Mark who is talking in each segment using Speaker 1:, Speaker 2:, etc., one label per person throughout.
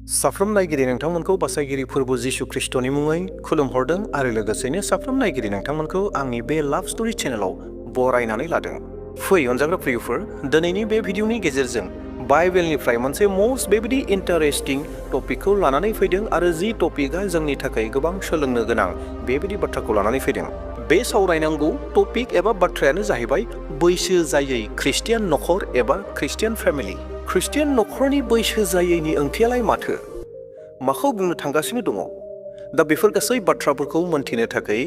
Speaker 1: साफ्रोम नायगिरि नोंथांमोनखौ बासायगिरि फोरबो जिशु ख्रिस्टनि मुङै खुलुमहरदों आरो लोगोसेनो साफ्रोम नायगिरि नोंथांमोनखौ आंनि बे लाभ स्ट'री चेनेलाव बरायनानै लादों। फै अनजाग्रा प्रियफोर, दिनैनि बे भिडिअनि गेजेरजों बाइबेलनिफ्राय मोनसे मस्ट बेबायदि इन्टारेस्टिं टपिकखौ लानानै फैदों आरो जि टपिकआ जोंनि थाखाय गोबां सोलोंनो गोनां बेबायदि बाथ्राखौ लानानै फैदों। बे सावरायनांगौ टपिक एबा बाथ्रायानो जाहैबाय बैसो जायै ख्रिस्टियान नखर एबा ख्रिस्टियान फेमिलि। ख्रिस्टियान नखरनि बैसो जायैनि ओंथियालाय माथो? माखौ बुंनो थांगासिनो दङ? दा बेफोर गासै बाथ्राफोरखौ मोनथिनो थाखाय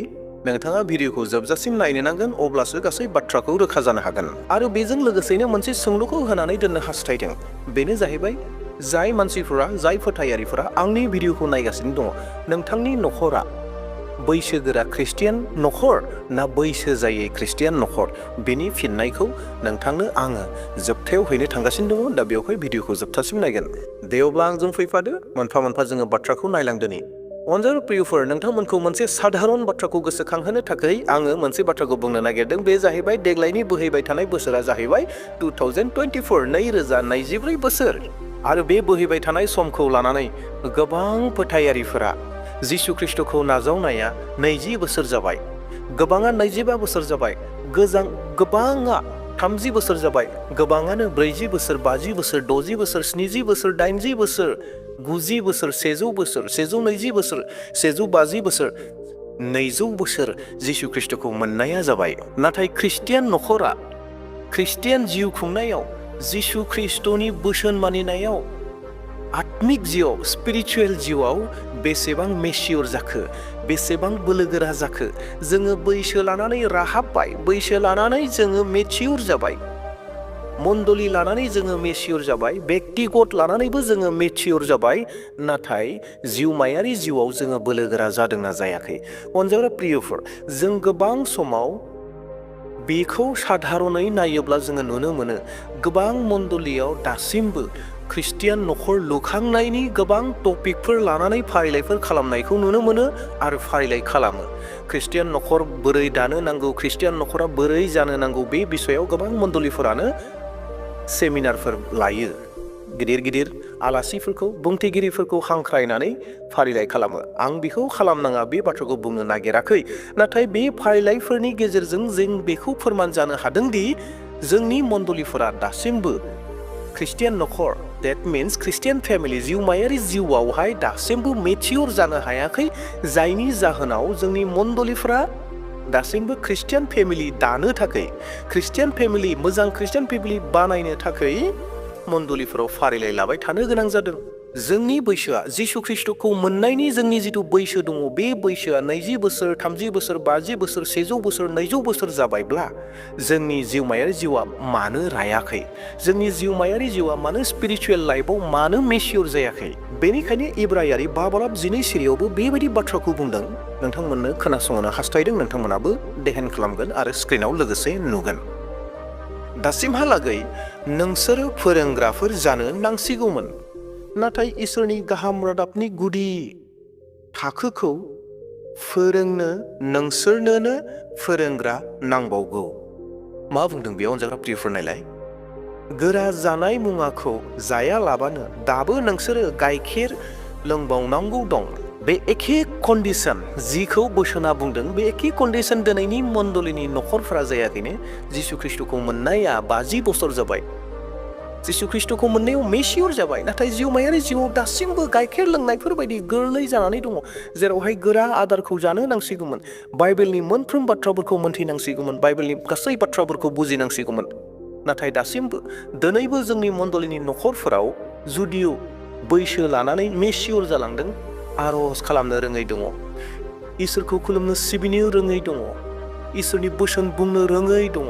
Speaker 1: नोंथाङा भिडिअखौ जोबजासिम नायनो नांगोन, अब्लासो गासै बाथ्राखौ रोखा जानो हागोन। आरो बेजों लोगोसेनो मोनसे सोंलुखौ होनानै दोननो हास्थायदों। बेनो जाहैबाय, जाय मानसिफोरा, जाय फोथायारिफोरा आंनि भिडिअखौ नायगासिनो दङ, नोंथांनि नखरा बैसोगोरा ख्रिस्टियान नखर ना बैसो जायै ख्रिस्टियान नखर? बेनि फिननायखौ नोंथांनो आङो जोबथायाव हैनो थांगासिनो दङ। दा बेवहाय भिडिअखौ जोबथासिम नायगोन। दे अब्ला आंजों फैफादो, मोनफा मोनफा जोङो बाथ्राखौ नायलांदोनि। अनजालु प्रियफोर, नोंथांमोनखौ मोनसे साधारन बाथ्राखौ गोसोखांहोनो थाखाय आङो मोनसे बाथ्राखौ बुंनो नागिरदों। बे जाहैबाय, देग्लायनि बोहैबाय थानाय बोसोरा जाहैबाय 2024 2024 बोसोर। आरो बे बोहैबाय थानाय समखौ लानानै गोबां फोथायारिफोरा जिशु ख्रिस्टखौ नाजावनाया 20 बोसोर जाबाय, गोबाङा 25 बोसोर जाबाय, गोबाङा 30 बोसोर जाबाय, गोबाङानो 40 बोसोर, 50 बोसोर, 60 बोसोर, 70 बोसोर, 80 बोसोर, 90 बोसोर, 100 बोसोर, 120 बोसोर, 150 बोसोर, 200 बोसोर जिशु ख्रिस्टखौ मोननाया जाबाय। नाथाय ख्रिस्टियान नखरा, ख्रिस्टियान जिउ खुंनायाव, जिशु ख्रिस्टनि बोसोन मानिनायाव, आत्मिक जिउआव, स्पिरिचुवेल जिउआव बेसेबां मेचियर जाखो, बेसेबां बोलोगोरा जाखो? जोङो बैसो लानानै राहाबबाय, बैसो लानानै जोङो मेचियर जाबाय, मण्डली लानानै जोङो मेचियर जाबाय, बेक्तिगत लानानैबो जोङो मेचियर जाबाय। नाथाय जिउमायारि जिउआव जोङो बोलोगोरा जादोंना जायाखै? अनजाग्रा प्रियफोर, जों गोबां समाव बेखौ साधारनै नायोब्ला जोङो नुनो मोनो, गोबां मण्डलीयाव दासिमबो ख्रिस्टियान नखर लुखांनायनि गोबां टपिकफोर लानानै फारिलाइफोर खालामनायखौ नुनो मोनो आरो फारिलाइ खालामो। ख्रिस्टियान नखर बोरै दानो नांगौ, ख्रिस्टियान नखरा बोरै जानो नांगौ, बे बिसयाव गोबां मण्डलीफोरानो सेमिनारफोर लायो। गिदिर गिदिर आलासिफोरखौ, बुंथिगिरिफोरखौ हांख्रायनानै फारिलाइ खालामो। आं बेखौ खालामनाङा बे बाथ्राखौ बुंनो नागिराखै। नाथाय बे फारिलाइफोरनि गेजेरजों जों बेखौ फोरमान जानो हादोंदि जोंनि मण्डलीफोरा दासिमबो ख्रिस्टियान नखर, देट मिन्स ख्रिस्टियान फेमिलि, जिउमायारि जिउआवहाय दासिमबो मेचियर जानो हायाखै। जायनि जाहोनाव जोंनि मण्डलीफोरा दासिमबो ख्रिस्टियान फेमिलि दानो थाखाय, ख्रिस्टियान फेमिलि, मोजां ख्रिस्टियान फेमिलि बानायनो थाखाय मण्डलीफोराव फारिलाइ लाबाय थानो गोनां जादों। जोंनि बैसोआ, जिशु ख्रिस्टखौ मोननायनि जोंनि जिथु बैसो दङ, बे बैसोआ 20 बोसोर, 30 बोसोर, 50 बोसोर, 100 बोसोर, 200 बोसोर जाबायब्ला जोंनि जिउमायारि जिउआ मानो रायाखै? जोंनि जिउमायारि जिउआ मानो स्पिरिचुवेल लाइफआव मानो मेचियर जायाखै? बेनिखायनो इब्रायारि 5 12 सिरियावबो बेबायदि बाथ्राखौ बुंदों। नोंथांमोननो खोनासंनो हास्थायदों, नोंथांमोनाबो देहेन खालामगोन आरो स्क्रिनाव लोगोसे नुगोन। दासिमहालागै नोंसोरो फोरोंग्राफोर जानो नांसिगौमोन, नाथाय इसोरनि गाहाम रादाबनि गुदि थाखोखौ फोरोंनो नोंसोरनोनो फोरोंग्रा नांबावगौ। मा बुंदों बेयाव अनजाग्रा प्रियफोर नायलाय? गोरा जानाय मुवाखौ जायालाबानो दाबो नोंसोरो गाइखेर लोंबावनांगौ दं। बे एखे कन्डिसन जिखौ बोसोना बुंदों, बे एखे कन्डिसन दिनैनि मण्डलीनि नखरफोरा जायाखैनो। जिशु ख्रिस्टखौ मोननाया 50 बोसोर जाबाय, जिशु ख्रिस्टखौ मोननायाव मेचियर जाबाय, नाथाय जिउमायारि जिउआव दासिमबो गाइखेर लोंनायफोर बायदि गोरलै जानानै दङ, जेरावहाय गोरा आदारखौ जानो नांसिगौमोन, बाइबेलनि मोनफ्रोम बाथ्राफोरखौ मोनथिनांसिगौमोन, बाइबेलनि गासै बाथ्राफोरखौ बुजिनांसिगौमोन। नाथाय दासिमबो दिनैबो जोंनि मण्डलीनि नखरफोराव जुदिअ बैसो लानानै मेचियर जालांदों, आरज खालामनो रोङै दङ, इसोरखौ खुलुमनो सिबिनो रोङै दङ, इसोरनि बोसोन बुंनो रोङै दङ,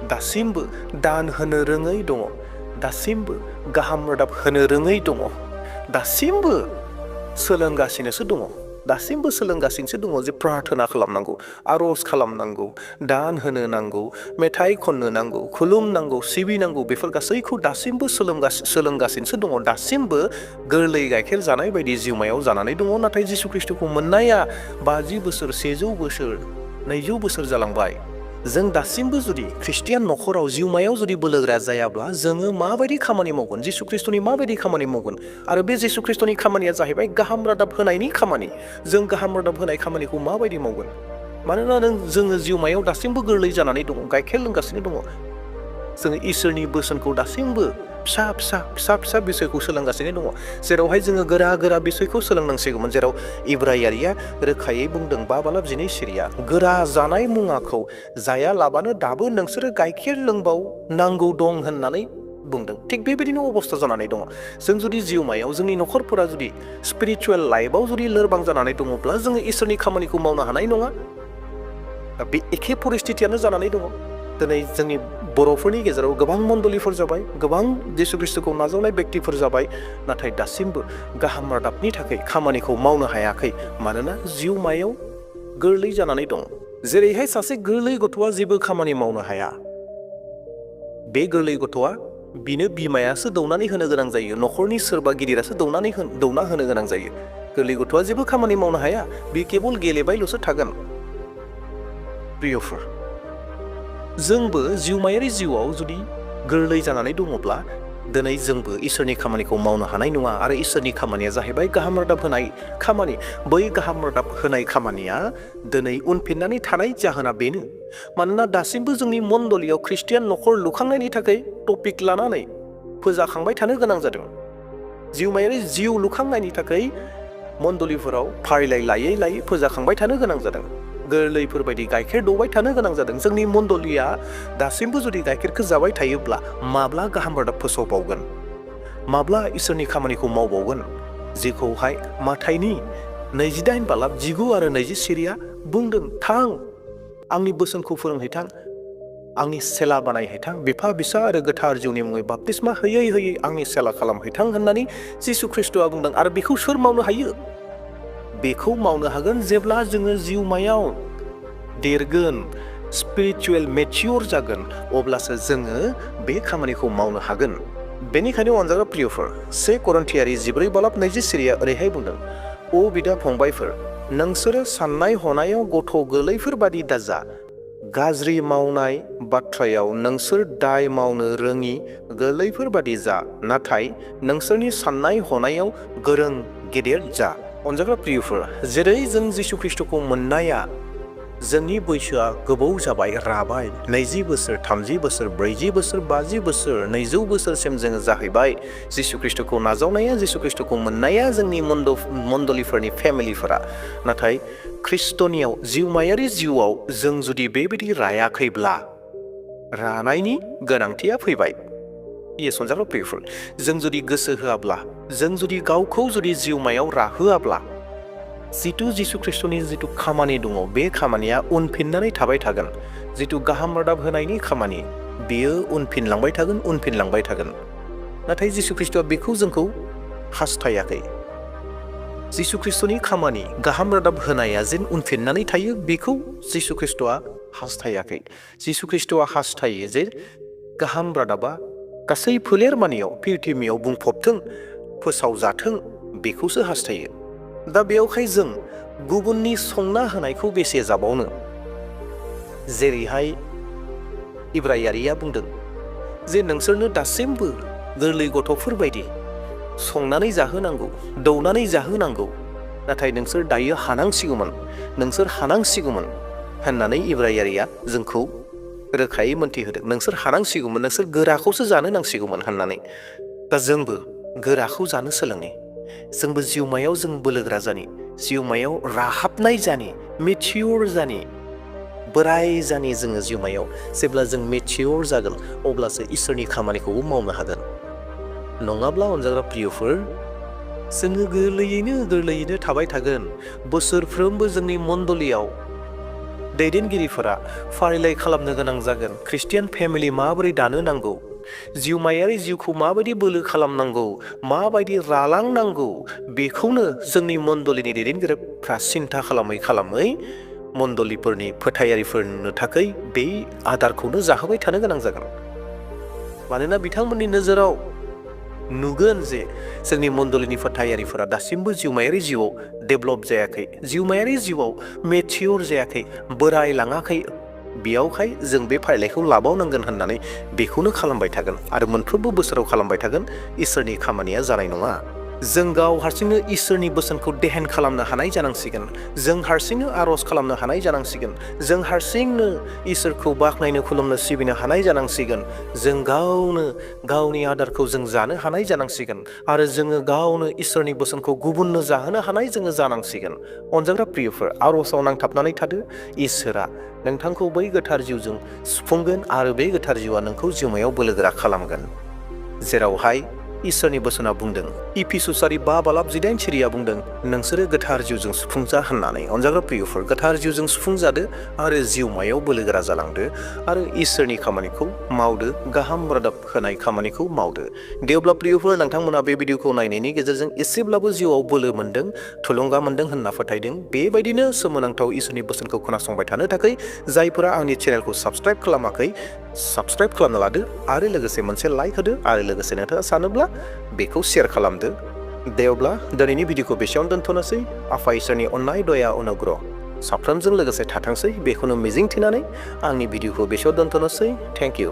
Speaker 1: दासिमबो दान होनो रोङै दङ, दासिमबो गाहाम रादाब होनो रोङै दङ, दासिमबो सोलोंगासिनोसो दङ, दासिमबो सोलोंगासिनोसो दङ जे प्रार्थना खालामनांगौ, आरज खालामनांगौ, दान होनो नांगौ, मेथाइ खननो नांगौ, खुलुमनांगौ, सिबिनांगौ, बेफोर गासैखौ दासिमबो सोलोंगासिनोसो दङ, दासिमबो गोरलै गाइखेर जानाय बायदि जिउमायाव जानानै दङ। नाथाय जिशु ख्रिस्टखौ मोननाया 50 बोसोर, 100 बोसोर, 200 बोसोर जालांबाय। जों दासिमबो जुदि ख्रिस्टियान न'खराव जिउमायाव जुदि बोलोग्रा जायाब्ला जोङो माबायदि खामानि मावगोन जिसु ख्रिस्टनि माबायदि खामानि मावगोन आरो बे जिसु ख्रिस्टनि खामानिया जाहैबाय गाहाम रादाब होनायनि खामानि जों गाहाम रादाब होनाय खामानिखौ माबायदि मावगोन मानोना जोङो जिउमायाव दासिमबो गोरलै जानानै दङ गाइखेर लोंगासिनो दङ जोङो इसोरनि बोसोनखौ दासिमबो फिसा बिसयखौ सोलोंगासिनो दङ जेरावहाय जोङो गोरा बिसयखौ सोलोंनांसिगौमोन जेराव इब्रायारिया रोखायै बुंदों 5:2 सिरिया गोरा जानाय मुवाखौ जायालाबानो दाबो नोंसोरो गाइखेर लोंबाव नांगौ दं होननानै बुंदों थिग बेबायदिनो अबस्था जानानै दङ जों जुदि जिउमायाव जोंनि न'खरफोरा जुदि स्पिरिचुवेल लाइफआव जुदि लोरबां जानानै दङब्ला जोङो इसोरनि खामानिखौ मावनो हानाय नङा बे एखे परिस्थितियानो जानानै दङ दिनै जोंनि बर'फोरनि गेजेराव गोबां मण्डलिफोर जाबाय गोबां जिसु ख्रिस्टखौ नाजावनाय व्यक्तिफोर जाबाय नाथाय दासिमबो गाहाम रादाबनि थाखाय खामानिखौ मावनो हायाखै मानोना जिउमायाव गोरलै जानानै दं जेरैहाय सासे गोरलै गथ'आ जेबो खामानि मावनो हाया बे गोरलै गथ'आ बिनो बिमायासो दौनानै होनो गोनां जायो न'खरनि सोरबा गिदिरासो दौना होनो गोनां जायो गोरलै गथ'आ जेबो खामानि मावनो हाया बे केबल गेलेबायल'सो थागोन प्रियफोर जोंबो जिउमायारि जिउआव जुदि गोरलै जानानै दङब्ला दिनै जोंबो इसोरनि खामानिखौ मावनो हानाय नङा आरो इसोरनि खामानिया जाहैबाय गाहाम रादाब होनाय खामानि बै गाहाम रादाब होनाय खामानिया दिनै उनफिननानै थानाय जाहोना बेनो मानोना दासिमबो जोंनि मण्डलियाव ख्रिस्टियान न'खर लुखांनायनि थाखाय टपिक लानानै फोजाखांबाय थानो गोनां जादों जिउमायारि जिउ लुखांनायनि थाखाय मण्डलिफोराव फारिलाइ लायै फोजाखांबाय थानो गोनां जादों गोरलैफोर बायदि गाइखेर दौबाय थानो गोनां जादों जोंनि मण्डलिया दासिमबो जुदि गाइखेरखौ जाबाय थायोब्ला माब्ला गाहाम रादाब फोसावबावगोन माब्ला इसोरनि खामानिखौ मावबावगोन जेखौहाय माथाइनि 28:19 आरो 20 सिरिया बुंदों थां आंनि बोसोनखौ फोरोंहैथां आंनि सेला बानायहैथां बिफा बिसा आरो गोथार जिउनि मुङै बाप्तिस्मा होयै आंनि सेला खालामहैथां होननानै जिसु ख्रिस्टआ बुंदों आरो बेखौ सोर मावनो हायो बेखौ मावनो हागोन जेब्ला जोङो जिउमायाव देरगोन स्पिरिचुवेल मेच्योर जागोन अब्लासो जोङो बे खामानिखौ मावनो हागोन बेनिखायनो अनजाग्रा प्रियफोर 1 करिन्थियारि 14:20 सिरिया ओरैहाय बुंदों ओ बिदा फंबायफोर नोंसोरो साननाय हनायाव गथ' गोरलैफोर बादि दाजा गाज्रि मावनाय बाथ्रायाव नोंसोर दाय मावनो रोङि गोरलैफोर बादि जा नाथाय नोंसोरनि साननाय हनायाव गोरों गेदेर जा अनजाग्रा प्रियफोर जेरै जों जिसु ख्रिस्टखौ मोननाया जोंनि बैसोआ गोबाव जाबाय राबाय 20 बोसोर 30 बोसोर 40 बोसोर 50 बोसोर 200 बोसोरसिम जोङो जाहैबाय जिसु ख्रिस्टखौ नाजावनाया जिसु ख्रिस्टखौ मोननाया जोंनि मण्डलिफोरनि फेमिलिफोरा नाथाय ख्रिस्टनियाव जिउमायारि जिउआव जों जुदि बेबायदि रायाखैब्ला रानायनि गोनांथिया फैबाय अनजाग्रा प्रियफोर जों जुदि गोसो होआब्ला जों जुदि गावखौ जुदि जिउमायाव राहोआब्ला जिथु जिसु ख्रिस्टनि जिथु खामानि दङ बे खामानिया उनफिननानै थाबाय थागोन जिथु गाहाम रादाब होनायनि खामानि बेयो उनफिनलांबाय थागोन नाथाय जिसु ख्रिस्टआ बेखौ जोंखौ हास्थायाखै जिसु ख्रिस्टनि खामानि गाहाम रादाब होनाया जेन उनफिननानै थायो बेखौ जिसु ख्रिस्टआ हास्थायाखै जिसु ख्रिस्टआ हास्थायो जे गाहाम रादाबा गासै फोलेरमानियाव प्रिथिबियाव बुंफबथों फोसावजाथों बेखौसो हास्थायो दा बेयावहाय जों गुबुननि संना होनायखौ बेसे जाबावनो जेरैहाय इब्रायारिया बुंदों जे नोंसोरनो दासिमबो गोरलै गथ'फोर बायदि संनानै जाहोनांगौ दौनानै जाहोनांगौ नाथाय नोंसोर दायो हानांसिगौमोन होननानै इब्रायारिया जोंखौ रोखायै मोन्थिहोदों नोंसोर हानांसिगौमोन नोंसोर गोराखौसो जानो नांसिगौमोन होननानै दा जोंबो गोराखौ जानो सोलोंनि जोंबो जिउमायाव जों बोलोग्रा जानि जिउमायाव राहाबनाय जानि मेच्योर जानि बोराय जानि जोङो जिउमायाव जेब्ला जों मेच्योर जागोन अब्लासो इसोरनि खामानिखौबो मावनो हागोन नङाब्ला अनजाग्रा प्रियफोर जोङो गोरलैयैनो थाबाय थागोन बोसोरफ्रोमबो जोंनि मण्डलियाव दैदेनगिरिफोरा फारिलाइ खालामनो गोनां जागोन ख्रिस्टियान फेमिलि माबोरै दानो नांगौ जिउमायारि जिउखौ माबायदि बोलो खालामनांगौ माबायदि रालांनांगौ बेखौनो जोंनि मण्डलिनि दैदेनगिरिफ्रा सिन्था खालामै मण्डलिफोरनि फोथायारिफोरनो थाखाय बे आदारखौनो जाहोबाय थानो गोनां जागोन मानोना बिथांमोननि नोजोराव नुगोन जे जोंनि मण्डलिनि फोथायारिफोरा दासिमबो जिउमायारि जिउआव डेभेलप जायाखै जिउमायारि जिउआव मेच्योर जायाखै बोराय लाङाखै बेयावहाय जों बे फारिलाइखौ लाबावनांगोन होननानै बेखौनो खालामबाय थागोन आरो मोनफ्रोमबो बोसोराव खालामबाय थागोन, इसोरनि खामानिया जानाय नङा। जों गाव हारसिंनो इसोरनि बोसोनखौ देहेन खालामनो हानाय जानांसिगोन। जों हारसिंनो आर'ज खालामनो हानाय जानांसिगोन। जों हारसिंनो इसोरखौ बाख्नायनो, खुलुमनो, सिबिनो हानाय जानांसिगोन। जों गावनो गावनि आदारखौ जों जानो हानाय जानांसिगोन आरो जोङो गावनो इसोरनि बोसोनखौ गुबुननो जाहोनो हानाय जोङो जानांसिगोन। अनजाग्रा प्रियफोर, आर'जआव नांथाबनानै थादो। इसोरा नोंथांखौ बै गोथार जिउजों सुफुंगोन आरो बे गोथार जिउआ नोंखौ जिउमायाव बोलोगोरा खालामगोन। जेरावहाय इसोरनि बोसोना बुंदों, इफिसुसारि 5:18 सिरिया बुंदों, नोंसोरो गोथार जिउजों सुफुंजा होननानै। अनजाग्रा प्रियफोर, गोथार जिउजों सुफुंजादो आरो जिउमायाव बोलोगोरा जालांदो आरो इसोरनि खामानिखौ मावदो, गाहाम रादाब होनाय खामानिखौ मावदो। देवब्ला प्रियफोर, नोंथांमोना बे भिडिअखौ नायनायनि गेजेरजों एसेब्लाबो जिउआव बोलो मोन्दों, थुलुंगा मोन्दों होनना फोथायदों। बेबायदिनो सोमोनांथाव इसोरनि बोसोनखौ खोनासंबाय थानो थाखाय जायफोरा आंनि चेनेलखौ साबस्क्राइब खालामाखै, साबस्क्राइब खालामना लादो आरो लोगोसे मोनसे लाइक होदो आरो लोगोसे नोंथाङा सानोब्ला बेखौ शेयार खालामदो। दे अब्ला दिनैनि भिडिअखौ बेसेयावनो दोनथ'नोसै। आफा इसोरनि अननाय, दया, अनुग्रह साफ्रोमजों लोगोसे थाथोंसै बेखौनो मिजिंथिनानै आंनि भिडिअखौ बेसेयाव दोनथ'नोसै। Thank you.